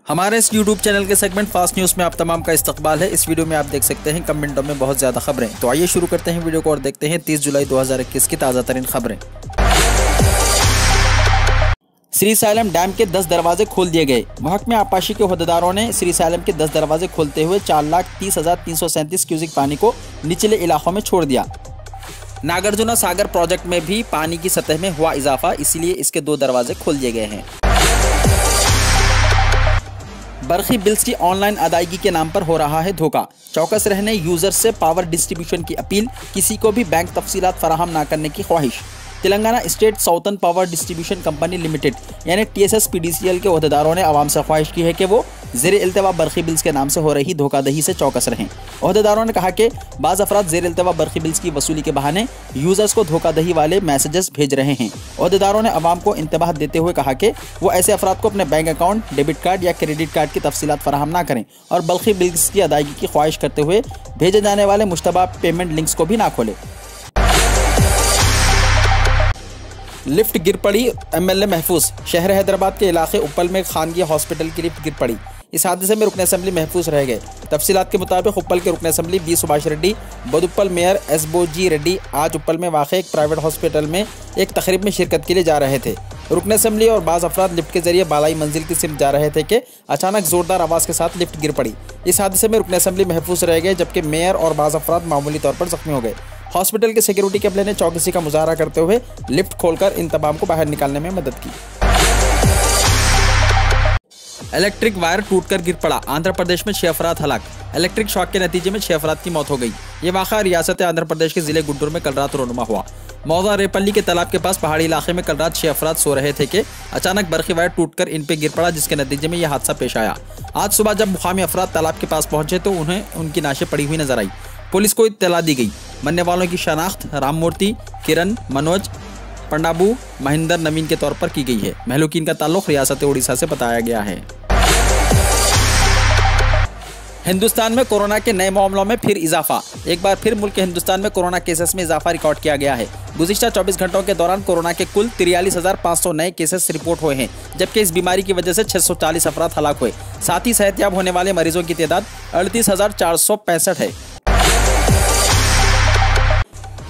हमारे इस YouTube channel के सेगमेंट फास्ट न्यूज़ में आप तमाम का इस्तकबाल है। इस वीडियो में आप देख सकते हैं कम मिनटों में बहुत ज़्यादा खबरें। तो आइए शुरू करते हैं वीडियो को और देखते हैं 30 जुलाई 2021 की ताज़ा तरीन खबरें। श्रीशैलम डैम के 10 दरवाजे खोल दिए गए। महकमे आबपाशी के ओहदेदारों ने श्रीशैलम के 10 दरवाजे खोलते हुए 4,30,337 क्यूसिक पानी को निचले इलाकों में छोड़ दिया। नागार्जुन सागर प्रोजेक्ट में भी पानी की सतह में हुआ इजाफा, इसीलिए इसके 2 दरवाजे खोल दिए गए हैं। बरखी बिल्स की ऑनलाइन अदायगी के नाम पर हो रहा है धोखा। चौकस रहने यूजर्स से पावर डिस्ट्रीब्यूशन की अपील, किसी को भी बैंक तफसीलात फराहम न करने की ख्वाहिश। Telangana state southern power distribution company limited यानी TSS-PDCL के ओहदेदारों ने आवाम से ख्वाहिश की है कि वो ज़ेरे इल्तवा बरखी बिल्स के नाम से हो रही धोखाधही से चौकस रहें। ओहदेदारों ने कहा कि बाज़ अफराद ज़ेरे इल्तवा बरखी बिल्स की वसूली के बहाने यूज़र्स को धोखाधही वाले मैसेजेस भेज रहे हैं। ओहदेदारों ने आवाम को इंतबाह देते हुए कहा कि वो ऐसे अफराद को अपने बैंक अकाउंट, डेबिट कार्ड या क्रेडिट कार्ड की तफसीलात फराहम ना करें और बरखी बिल्स की अदायगी की ख्वाहिश करते हुए भेजे जाने वाले मुश्तबा पेमेंट लिंक्स को भी ना खोलें। लिफ्ट गिर पड़ी, MLA महफूज। शहर हैदराबाद के इलाके उप्पल में खानगी हॉस्पिटल की लिफ्ट गिर पड़ी। इस हादसे में रुकन असम्बली महफूज रह गए। तफसीलात के मुताबिक उप्पल के रुकन assembly B Subhash Reddy, Boduppal mayor SBOG Reddy आज उप्पल में वाक़ एक प्राइवेट हॉस्पिटल में एक तकरीब में शिरकत के लिए जा रहे थे। रुकन असम्बली और बाज़ अफराद लिफ्ट के जरिए बालाई मंजिल की सिमत जा रहे थे कि अचानक ज़ोरदार आवाज़ के साथ लिफ्ट गिर पड़ी। इस हादसे में रुकन असम्बली महफूज रह गए, जबकि मेयर और बाज़ अफराद मामूली तौर पर जख्मी हो गए। हॉस्पिटल के सिक्योरिटी के अमले ने चौकसी का मुजाहरा करते हुए लिफ्ट खोलकर इन तमाम को बाहर निकालने में मदद की। इलेक्ट्रिक वायर टूटकर गिर पड़ा, आंध्र प्रदेश में 6 अफराद हलाक। इलेक्ट्रिक शॉक के नतीजे में 6 अफराद की मौत हो गई। ये वाक़ा रियासत आंध्र प्रदेश के जिले गुड्डूर में कल रात रोनुमा हुआ। मौजा रेपल्ली के तालाब के पास पहाड़ी इलाके में कल रात 6 अफराद सो रहे थे कि अचानक बरखी वायर टूटकर इन पे गिर पड़ा, जिसके नतीजे में यह हादसा पेश आया। आज सुबह जब मुकामी अफराद तालाब के पास पहुंचे तो उन्हें उनकी नाशें पड़ी हुई नजर आई। पुलिस को इत्तला दी गई। मरने वालों की शनाख्त राममूर्ति, किरण, मनोज, पंडाबू, महेंद्र, नवीन के तौर पर की गई है। महलूकीन का ताल्लुक रियासत उड़ीसा से बताया गया है। हिंदुस्तान में कोरोना के नए मामलों में फिर इजाफा। एक बार फिर मुल्क के हिंदुस्तान में कोरोना केसेस में इजाफा रिकॉर्ड किया गया है। गुज़िश्ता 24 घंटों के दौरान कोरोना के कुल 43,500 नए केसेस रिपोर्ट हुए हैं, जबकि इस बीमारी की वजह से 640 अफराद हलाक हुए। साथ ही सेहतयाब होने वाले मरीजों की तादाद 38,465 है।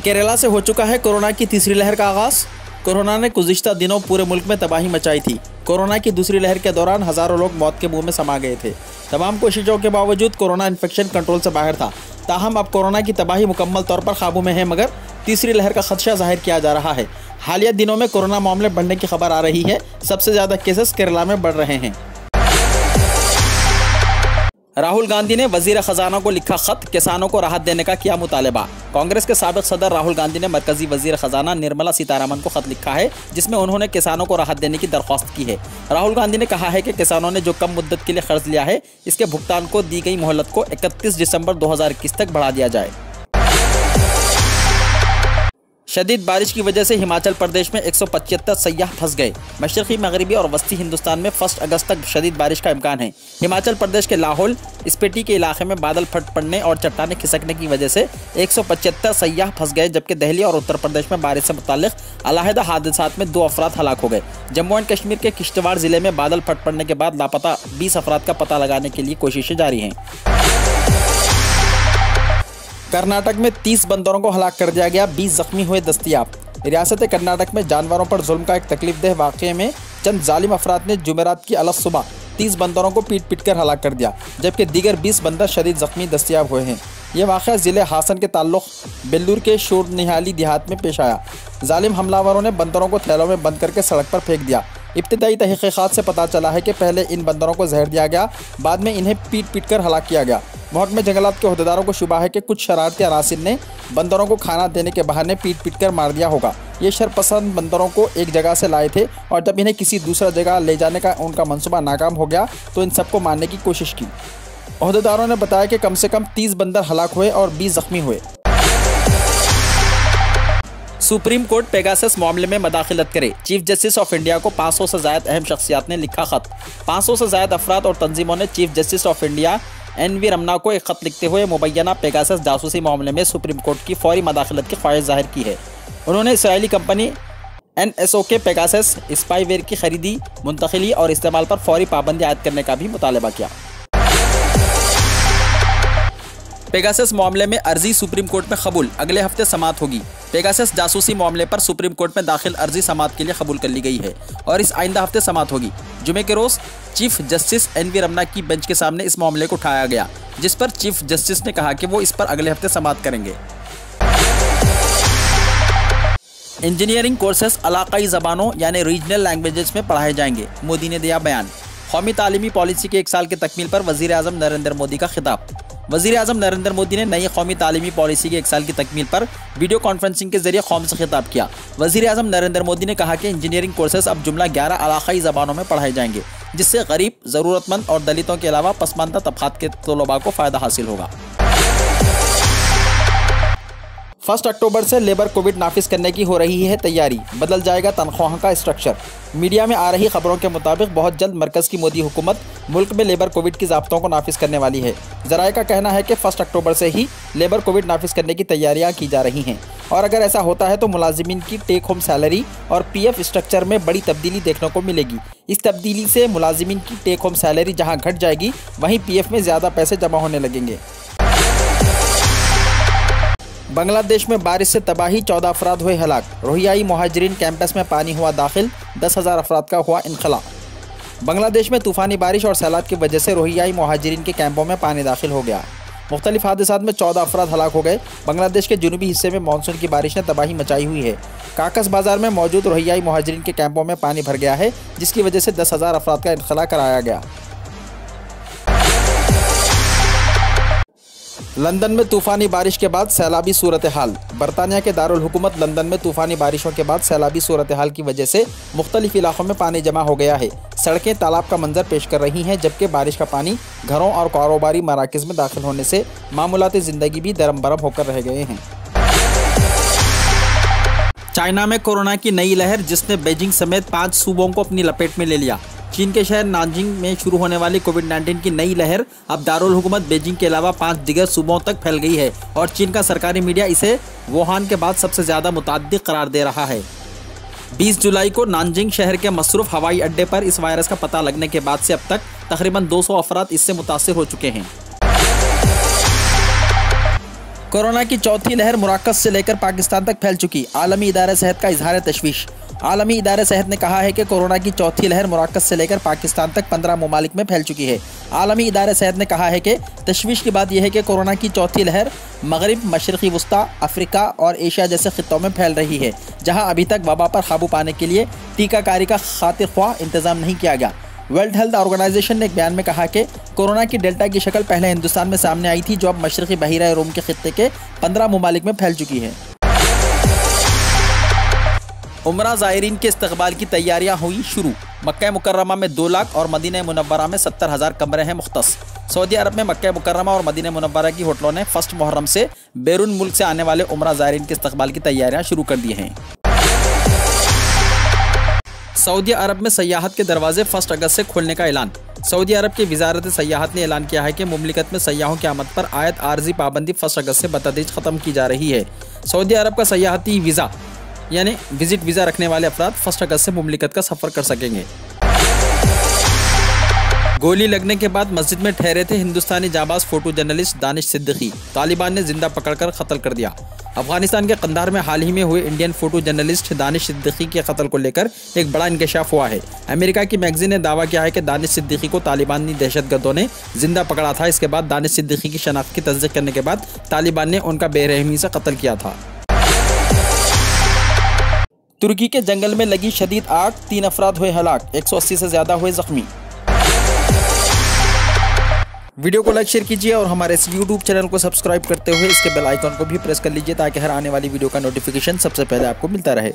केरला से हो चुका है कोरोना की तीसरी लहर का आगाज। कोरोना ने गुज़िश्ता दिनों पूरे मुल्क में तबाही मचाई थी। कोरोना की दूसरी लहर के दौरान हज़ारों लोग मौत के मुंह में समा गए थे। तमाम कोशिशों के बावजूद कोरोना इन्फेक्शन कंट्रोल से बाहर था। ताहम अब कोरोना की तबाही मुकम्मल तौर पर काबू में है, मगर तीसरी लहर का खदशा जाहिर किया जा रहा है। हालिया दिनों में कोरोना मामले बढ़ने की खबर आ रही है। सबसे ज़्यादा केसेस केरला में बढ़ रहे हैं। राहुल गांधी ने वजीर खजाना को लिखा खत, किसानों को राहत देने का किया मुतालबा। कांग्रेस के साबिक सदर राहुल गांधी ने मरकजी वजीर खजाना निर्मला सीतारमन को खत लिखा है, जिसमें उन्होंने किसानों को राहत देने की दरख्वास्त की है। राहुल गांधी ने कहा है कि किसानों ने जो कम मुद्दत के लिए कर्ज लिया है, इसके भुगतान को दी गई मोहलत को 31 दिसंबर 2021 तक बढ़ा दिया जाए। शदीद बारिश की वजह से हिमाचल प्रदेश में 175 सयाह फंस गए। मशरक़ी, मगरबी और वस्ती हिंदुस्तान में 1 अगस्त तक शदीद बारिश का इम्कान है। हिमाचल प्रदेश के लाहौल स्पीति के इलाके में बादल फट पड़ने और चट्टानें खिसकने की वजह से 175 सयाह फंस गए, जबकि दिल्ली और उत्तर प्रदेश में बारिश से मुताल्लिक़ अलहदा हादसात में 2 अफराद हलाक हो गए। जम्मू एंड कश्मीर के किश्तवाड़ जिले में बादल फट पड़ने के बाद लापता 20 अफराद का पता लगाने के लिए कोशिशें जारी हैं। कर्नाटक में 30 बंदरों को हलाक कर दिया गया, 20 जख्मी हुए दस्तयाब। रियासत कर्नाटक में जानवरों पर जुल्म का एक तकलीफदेह वाक़े में चंद जालिम अफराद ने जुमेरात की अलग सुबह 30 बंदरों को पीट कर हलाक कर दिया, जबकि दीगर 20 बंदर शदीद जख्मी दस्तयाब हुए हैं। ये वाक़या ज़िले हासन के ताल्लुक बेल्लूर के शोर निहाली देहात में पेश आया। जालिम हमलावरों ने बंदरों को थैलों में बंद करके सड़क पर फेंक दिया। इब्तिदाई तहक़ीक़ात से पता चला है कि पहले इन बंदरों को जहर दिया गया, बाद में इन्हें पीट कर हलाक किया गया। महकमे जंगलात के ओहदेदारों को शुबा है कि कुछ शरारती अनासिर ने बंदरों को खाना देने के बहाने पीट कर मार दिया होगा। ये शरपसंद बंदरों को एक जगह से लाए थे और जब इन्हें किसी दूसरा जगह ले जाने का उनका मंसूबा नाकाम हो गया तो इन सबको मारने की कोशिश की। ओहदेदारों ने बताया कि कम से कम 30 बंदर हलाक हुए और 20 जख्मी हुए। सुप्रीम कोर्ट पेगासस मामले में मदाखिलत करे, चीफ जस्टिस ऑफ इंडिया को 500 से ज़ायद अहम शख्सियात ने लिखा खत। 500 से ज़ायद अफराद और तंजीमों ने chief justice of India NV Ramana को एक खत लिखते हुए मुबैना पेगासस जासूसी मामले में सुप्रीम कोर्ट की फौरी मदाखिलत की ख्वाहिश जाहिर की है। उन्होंने Israeli company NSOK Pegasus spyware की खरीदी, मुंतकिली और इस्तेमाल पर फौरी पाबंदी आयद करने का भी मुतालबा किया। पेगासस मामले में अर्जी सुप्रीम कोर्ट में कबूल, अगले हफ्ते समाअत होगी। पेगासस जासूसी मामले पर सुप्रीम कोर्ट में दाखिल अर्जी समाअत के लिए कबूल कर ली गई है और इस आइंदा हफ्ते समाअत होगी। जुमे के रोज चीफ जस्टिस NV रमन्ना की बेंच के सामने इस मामले को उठाया गया, जिस पर चीफ जस्टिस ने कहा कि वो इस पर अगले हफ्ते समाअत करेंगे। इंजीनियरिंग कोर्सेस इलाकाई ज़बानों यानी रीजनल लैंग्वेजेस में पढ़ाए जाएंगे, मोदी ने दिया बयान। कौमी तालीमी पॉलिसी के 1 साल की तकमील पर वज़ीर आज़म नरेंद्र मोदी का खिताब। वज़ीर आज़म नरेंद्र मोदी ने नई कौमी तालीमी पॉलिसी के 1 साल की तकमील पर वीडियो कॉन्फ्रेंसिंग के जरिए कौम से खिताब किया। वज़ीर आज़म नरेंद्र मोदी ने कहा कि इंजीनियरिंग कोर्सेस अब जुमला 11 इलाकाई ज़बानों में पढ़ाए जाएंगे, जिससे गरीब, ज़रूरतमंद और दलितों के अलावा पसमानदा तबक़ात के तलबा को फ़ायदा हासिल होगा। 1 अक्टूबर से लेबर कोविड नाफिज करने की हो रही है तैयारी, बदल जाएगा तनख्वाहों का स्ट्रक्चर। मीडिया में आ रही खबरों के मुताबिक बहुत जल्द मरकज़ की मोदी हुकूमत मुल्क में लेबर कोविड की ज़ाब्तों को नाफिज करने वाली है। ज़राए का कहना है कि 1 अक्टूबर से ही लेबर कोविड नाफिज करने की तैयारियां की जा रही हैं और अगर ऐसा होता है तो मुलाजिमीन की टेक होम सैलरी और PF स्ट्रक्चर में बड़ी तब्दीली देखने को मिलेगी। इस तब्दीली से मुलाजिमीन की टेक होम सैलरी जहाँ घट जाएगी, वहीं PF में ज़्यादा पैसे जमा होने लगेंगे। बांग्लादेश में बारिश से तबाही, 14 अफराद हुए हलाक। रोहिंग्याई मुहाजिरीन कैंपस में पानी हुआ दाखिल, 10,000 अफराद का हुआ इनखला। बांग्लादेश में तूफ़ानी बारिश और सैलाब की वजह से रोहिंग्याई मुहाजिरीन के कैंपों में पानी दाखिल हो गया। मुख्तलिफ हादसात में 14 अफराद हलाक हो गए। बांग्लादेश के जुनूबी हिस्से में मानसून की बारिश ने तबाही मचाई हुई है। काकस बाजार में मौजूद रोहिंग्याई मुहाजिरीन के कैंपों में पानी भर गया है, जिसकी वजह से 10,000 अफराद का इनखला कराया गया। लंदन में तूफ़ानी बारिश के बाद सैलाबी सूरत हाल। बरतानिया के दारुल हुकूमत लंदन में तूफ़ानी बारिशों के बाद सैलाबी सूरत हाल की वजह से मुख्तलिफ इलाकों में पानी जमा हो गया है। सड़कें तालाब का मंजर पेश कर रही हैं, जबकि बारिश का पानी घरों और कारोबारी मराकज़ में दाखिल होने से मामूलाती ज़िंदगी भी दरम बरम होकर रह गए हैं। चाइना में कोरोना की नई लहर, जिसने बीजिंग समेत 5 सूबों को अपनी लपेट में ले लिया। चीन के शहर नानजिंग में शुरू होने वाली कोविड-19 की नई लहर अब दारुल हुकूमत बीजिंग के अलावा 5 दिगर सूबों तक फैल गई है और चीन का सरकारी मीडिया इसे वुहान के बाद सबसे ज़्यादा मुतअद्दी करार दे रहा है। 20 जुलाई को नानजिंग शहर के मसरूफ हवाई अड्डे पर इस वायरस का पता लगने के बाद से अब तक तकरीबन 200 अफराद इससे मुतासिर हो चुके हैं। कोरोना की चौथी लहर मुराकज़ से लेकर पाकिस्तान तक फैल चुकी, आलमी इदारे सेहत का इजहार तशवीश। आलमी इदारे सेहत ने कहा है कि कोरोना की चौथी लहर मुराकज़ से लेकर पाकिस्तान तक 15 ममालिक में फैल चुकी है। आलमी इदारे सेहत ने कहा है कि तशवीश की बात यह है कि कोरोना की चौथी लहर मगरिब, मशरक़ी वस्ता, अफ्रीका और एशिया जैसे खित्तों में फैल रही है, जहाँ अभी तक वबा पर काबू पाने के लिए टीकाकारी का खातिर ख्वाह इंतज़ाम नहीं किया गया। वर्ल्ड हेल्थ ऑर्गेनाइजेशन ने एक बयान में कहा कि कोरोना की डेल्टा की शक्ल पहले हिंदुस्तान में सामने आई थी, जो अब मशरक़ी बहीरा रोम के खित्ते के 15 ममालिक में फैल चुकी है। उम्रा ज़ायरीन के इस्तकबाल की तैयारियां हुई शुरू। मक्का मुकर्रमा में 2 लाख और मदीना मुनव्वरा में 70,000 कमरे हैं मुख्तस। सऊदी अरब में मक्का मुकर्रमा और मदीना मुनव्वरा की होटलों ने 1 मुहर्रम से बैरून मुल्क से आने वाले उम्रा ज़ायरीन के इस्तकबाल की तैयारियां शुरू कर दी हैं। सऊदी अरब में सयाहत के दरवाजे 1 अगस्त से खोलने का ऐलान। सऊदी अरब की वजारत सयाहत ने ऐलान किया है कि मुमलिकत में सयाहों की आमद पर आयद आर्जी पाबंदी 1 अगस्त से बतदरीज ख़त्म की जा रही है। सऊदी अरब का सयाहती वीज़ा यानी विजिट वीज़ा रखने वाले अफराद 1 अगस्त से मुमलिकत का सफ़र कर सकेंगे। गोली लगने के बाद मस्जिद में ठहरे थे हिंदुस्तानी जाबाज फोटो जर्नलिस्ट दानिश सिद्दीकी, तालिबान ने जिंदा पकड़कर कत्ल कर दिया। अफगानिस्तान के कंधार में हाल ही में हुए Indian photo journalist Danish Siddiqui के कत्ल को लेकर एक बड़ा इंकशाफ हुआ है। अमेरिका की मैगजीन ने दावा किया है कि दानिश सिद्दीकी को तालिबानी दहशतगर्दों ने जिंदा पकड़ा था। इसके बाद दानिश सिद्दीकी की शनाख्त की तस्दीक करने के बाद तालिबान ने उनका बेरहमी से कत्ल किया था। तुर्की के जंगल में लगी शदीद आग, 3 अफराद हुए हलाक, 180 से ज़्यादा हुए जख्मी। वीडियो को लाइक शेयर कीजिए और हमारे इस YouTube चैनल को सब्सक्राइब करते हुए इसके बेल आइकन को भी प्रेस कर लीजिए ताकि हर आने वाली वीडियो का नोटिफिकेशन सबसे पहले आपको मिलता रहे।